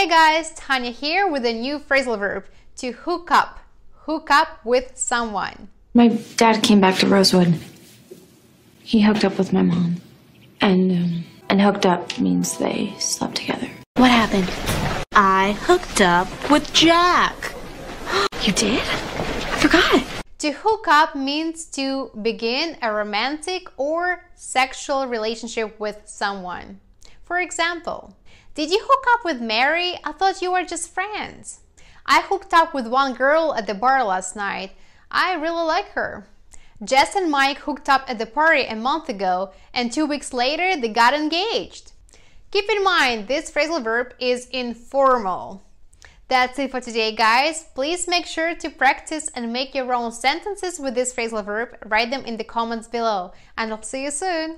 Hey guys, Tanya here with a new phrasal verb, to hook up. Hook up with someone. My dad came back to Rosewood. He hooked up with my mom. And hooked up means they slept together. What happened? I hooked up with Jack. You did? I forgot. To hook up means to begin a romantic or sexual relationship with someone. For example, did you hook up with Mary? I thought you were just friends. I hooked up with one girl at the bar last night. I really like her. Jess and Mike hooked up at the party a month ago, and 2 weeks later they got engaged. Keep in mind, this phrasal verb is informal. That's it for today, guys. Please make sure to practice and make your own sentences with this phrasal verb. Write them in the comments below, and I'll see you soon.